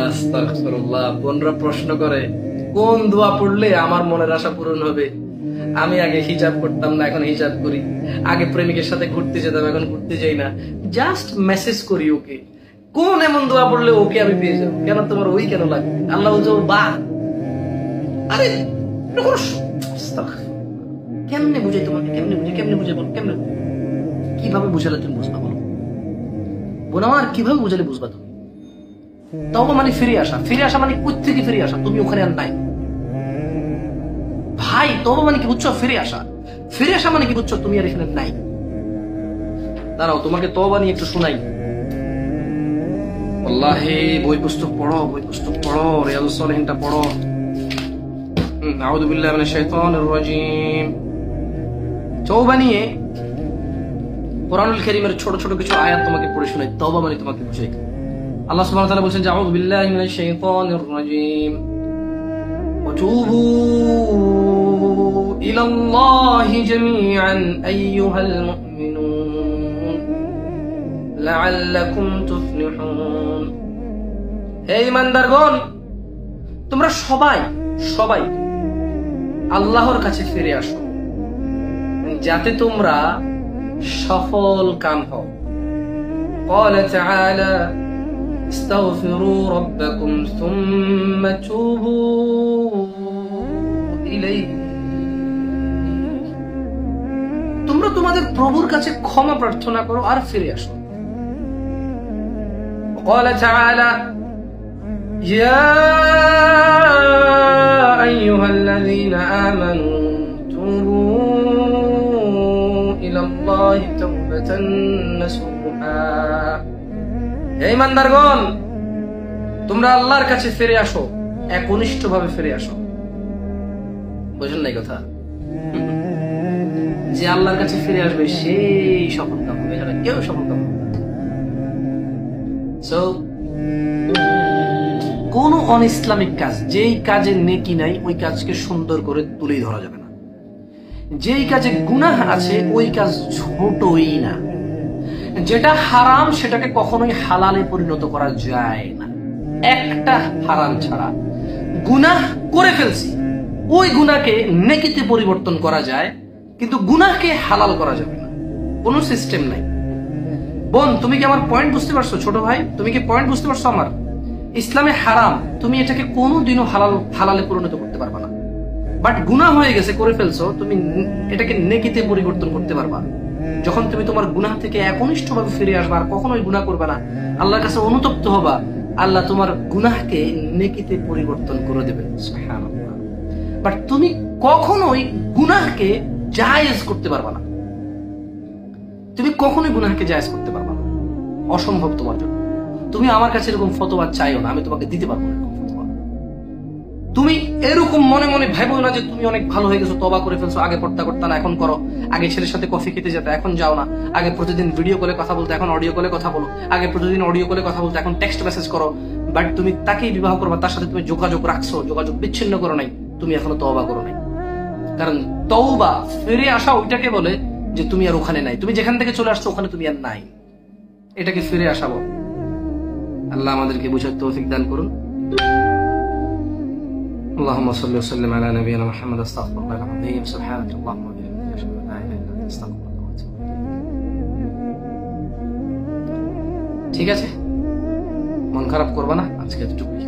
আস্তাগফিরুল্লাহ। বোনরা প্রশ্ন করে কোন দোয়া পড়লে আমার মনের আশা পূরণ হবে। আমি আগে হিজাব করতাম না, এখন হিজাব করি। আগে প্রেমিকের সাথে ঘুরতে যেতাম, এখন ঘুরতে যাই না। জাস্ট মেসেজ করি ওকে, কোন এমন দোয়া পড়লে ওকে আমি পেয়ে যাবো। কেন তোমার ওই কেন লাগবে? আল্লাহ বা আরে কেমনে বুঝাই তোমাকে? কেমনে বুঝাই বল? কেমনে কিভাবে বুঝালে তুমি বুঝবা বলো? বোন আমার, কিভাবে বুঝালে বুঝবা তুমি? তওবা মানে ফিরে আসা। ফিরে আসা মানে কোথা থেকে ফিরে আসা? তুমি ওখানে আর নাই ভাই। তওবা মানে কি বুঝছো? ফিরে আসা। ফিরে আসা মানে কি বুঝছো? তুমি আর এখানে নাই। দাঁড়াও, তোমাকে তওবা নিয়ে একটু শোনাই। আল্লাহে, বই পুস্তক পড়ো, রিয়াজুস সালিহিনটা পড়ো। আউযু বিল্লাহি মিনাশ শাইতানির রাজীম। তওবা নিয়ে কোরআনুল কারীমের ছোট ছোট কিছু আয়াত তোমাকে পড়ে শোনাই। তওবা মানে তোমাকে বুঝাই। আল্লাহ সুবহানাহু ওয়া তাআলা বলেন যে আউযু বিল্লাহি মিনাশ শাইতানির রাজীম ওয়াতুবু ইলাল্লাহি জামিআন আইয়ুহাল মুমিনুন লাআল্লাকুম তুফলিহুন। হে ঈমানদারগণ, তোমরা সবাই আল্লাহর কাছে ফিরে আসো যাতে তোমরা সফল কাম হও। قال تعالى استغفروا ربكم ثم توبوا إليه। তোমরা তোমাদের প্রভুর কাছে ক্ষমা প্রার্থনা করো আর ফিরে আসো। قال تعالى يا أيها الذين آمنوا توبوا إلى الله توبة نصوحا। হে ঈমানদারগণ, তোমরা আল্লাহর কাছে ফিরে আসো, একনিষ্ঠভাবে ফিরে আসো। বুঝেন নাই কথা? যে আল্লাহর কাছে ফিরে আসবে সেই সফল কাম হবে, এছাড়া কেউ সফল কাম হবে। সো কোন অন ইসলামিক কাজ, যেই কাজে নেকি নাই ওই কাজকে সুন্দর করে তুলে ধরা যাবে না। যেই কাজে গুনাহ আছে ওই কাজ ছোটই না। যেটা হারাম সেটাকে কখনোই হালালে পরিণত করা যায় না। একটা হারাম ছাড়া গুনাহ করে ফেলছি, ওই গুনাহকে নেকিতে পরিবর্তন করা যায়, কিন্তু গুনাহকে হালাল করা যাবে না। কোনো সিস্টেম নাই। বোন, তুমি কি আমার পয়েন্ট বুঝতে পারছো? ছোট ভাই, তুমি কি পয়েন্ট বুঝতে পারছো আমার? ইসলামে হারাম, তুমি এটাকে কোনোদিনও হালালে পরিণত করতে পারবা না। বাট গুনাহ হয়ে গেছে, করে ফেলছো, তুমি এটাকে নেকিতে পরিবর্তন করতে পারবা যখন তুমি তোমার গুনাহ থেকে একনিষ্ঠভাবে ফিরে আসবা আর কখনোই গুনাহ করবে না, আল্লাহর কাছে অনুতপ্ত হবা। আল্লাহ তোমার গুনাহকে নেকিতে পরিবর্তন করে দেবেন। সুবহানাল্লাহ। বাট তুমি কখনোই গুনাহকে জায়েজ করতে পারবা না। তুমি কখনোই গুনাহকে জায়েজ করতে পারবা না, অসম্ভব তোমার জন্য। তুমি আমার কাছে এরকম ফতোয়া চাইও না, আমি তোমাকে দিতে পারবো না এরকম ফতোয়া। তুমি এরকম মনে মনে ভাবো না যে তুমি অনেক ভালো হয়ে গেছো, তওবা করে ফেলছো, আগে পড়তা করতা না এখন করো, আগে ছেলের সাথে কফি খেতে যেতে এখন যাও না, আগে প্রতিদিন ভিডিও কলে কথা বলতে এখন অডিও কলে কথা বলো, আগে প্রতিদিন অডিও কলে কথা বলতে এখন টেক্সট মেসেজ করো। বাট তুমি তাকেই বিবাহ করবা, তার সাথে তুমি যোগাযোগ রাখছো, যোগাযোগ বিচ্ছিন্ন করো নাই, তুমি এখনো তওবা করো নাই। কারণ তওবা, ফিরে আসা, ওইটাকে বলে যে তুমি আর ওখানে নাই, তুমি যেখান থেকে চলে আসছো ওখানে তুমি আর নাই, এটাকে ফিরে আসা বল। আল্লাহ আমাদেরকে বুঝার তৌফিক দান করুন। اللهم صل وسلم على نبينا محمد استغفر الله العظيم سبحانك اللهم وبحمدك اشهد ان لا اله الا انت استغفرك واتوب اليك। ঠিক আছে, মন খারাপ করবা না, আজকে এতটুকুই।